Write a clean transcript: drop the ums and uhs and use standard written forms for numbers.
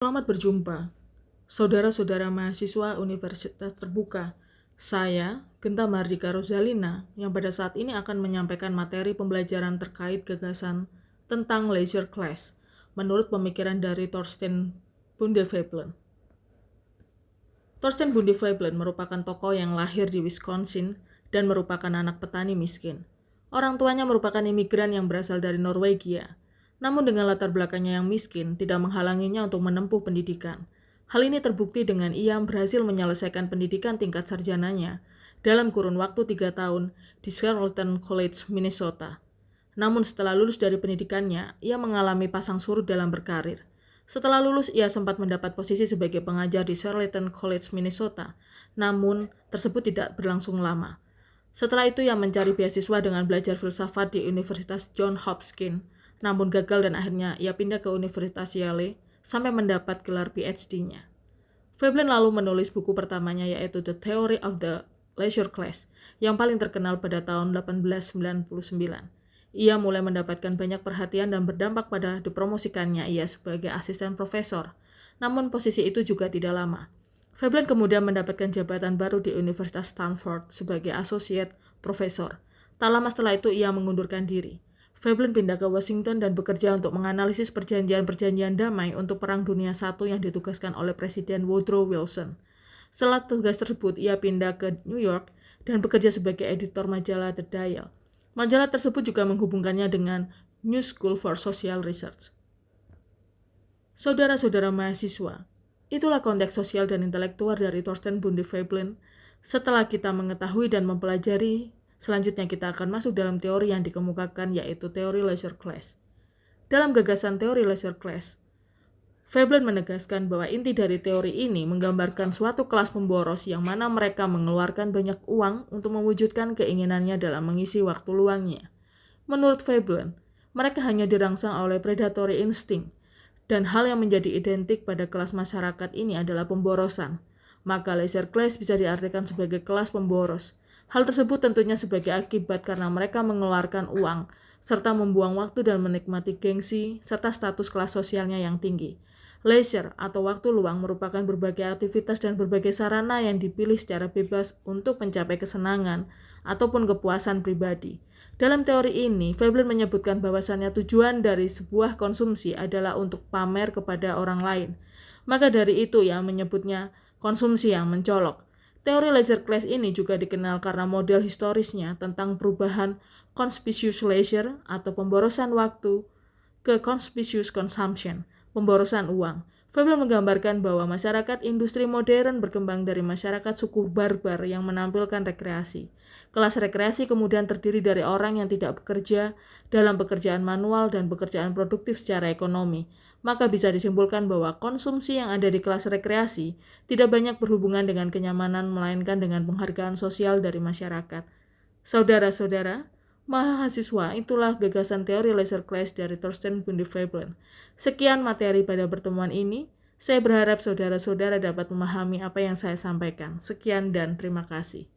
Selamat berjumpa, saudara-saudara mahasiswa Universitas Terbuka. Saya, Genta Mardika Rosalina, yang pada saat ini akan menyampaikan materi pembelajaran terkait gagasan tentang leisure class, menurut pemikiran dari Thorstein Bundeveblen. Thorstein Bundeveblen merupakan tokoh yang lahir di Wisconsin dan merupakan anak petani miskin. Orang tuanya merupakan imigran yang berasal dari Norwegia. Namun dengan latar belakangnya yang miskin, tidak menghalanginya untuk menempuh pendidikan. Hal ini terbukti dengan ia berhasil menyelesaikan pendidikan tingkat sarjananya dalam kurun waktu 3 tahun di Charlton College, Minnesota. Namun setelah lulus dari pendidikannya, ia mengalami pasang surut dalam berkarir. Setelah lulus, ia sempat mendapat posisi sebagai pengajar di Charlton College, Minnesota. Namun, tersebut tidak berlangsung lama. Setelah itu, ia mencari beasiswa dengan belajar filsafat di Universitas Johns Hopkins. Namun gagal dan akhirnya ia pindah ke Universitas Yale sampai mendapat gelar PhD-nya. Veblen lalu menulis buku pertamanya yaitu The Theory of the Leisure Class yang paling terkenal pada tahun 1899. Ia mulai mendapatkan banyak perhatian dan berdampak pada dipromosikannya ia sebagai asisten profesor. Namun posisi itu juga tidak lama. Veblen kemudian mendapatkan jabatan baru di Universitas Stanford sebagai associate profesor. Tak lama setelah itu ia mengundurkan diri. Veblen pindah ke Washington dan bekerja untuk menganalisis perjanjian-perjanjian damai untuk Perang Dunia I yang ditugaskan oleh Presiden Woodrow Wilson. Setelah tugas tersebut, ia pindah ke New York dan bekerja sebagai editor majalah The Dial. Majalah tersebut juga menghubungkannya dengan New School for Social Research. Saudara-saudara mahasiswa, itulah konteks sosial dan intelektual dari Thorstein Bundeveblen. Setelah kita mengetahui dan mempelajari, selanjutnya kita akan masuk dalam teori yang dikemukakan yaitu teori leisure class. Dalam gagasan teori leisure class, Veblen menegaskan bahwa inti dari teori ini menggambarkan suatu kelas pemboros yang mana mereka mengeluarkan banyak uang untuk mewujudkan keinginannya dalam mengisi waktu luangnya. Menurut Veblen, mereka hanya dirangsang oleh predatory instinct, dan hal yang menjadi identik pada kelas masyarakat ini adalah pemborosan. Maka leisure class bisa diartikan sebagai kelas pemboros. Hal tersebut tentunya sebagai akibat karena mereka mengeluarkan uang, serta membuang waktu dan menikmati gengsi, serta status kelas sosialnya yang tinggi. Leisure atau waktu luang merupakan berbagai aktivitas dan berbagai sarana yang dipilih secara bebas untuk mencapai kesenangan ataupun kepuasan pribadi. Dalam teori ini, Veblen menyebutkan bahwasannya tujuan dari sebuah konsumsi adalah untuk pamer kepada orang lain. Maka dari itu ia menyebutnya konsumsi yang mencolok. Teori leisure class ini juga dikenal karena model historisnya tentang perubahan conspicuous leisure atau pemborosan waktu ke conspicuous consumption, pemborosan uang. Veblen menggambarkan bahwa masyarakat industri modern berkembang dari masyarakat suku barbar yang menampilkan rekreasi. Kelas rekreasi kemudian terdiri dari orang yang tidak bekerja dalam pekerjaan manual dan pekerjaan produktif secara ekonomi. Maka bisa disimpulkan bahwa konsumsi yang ada di kelas rekreasi tidak banyak berhubungan dengan kenyamanan melainkan dengan penghargaan sosial dari masyarakat. Saudara-saudara, mahasiswa, itulah gagasan teori leisure class dari Thorstein Bundeveblen. Sekian materi pada pertemuan ini. Saya berharap saudara-saudara dapat memahami apa yang saya sampaikan. Sekian dan terima kasih.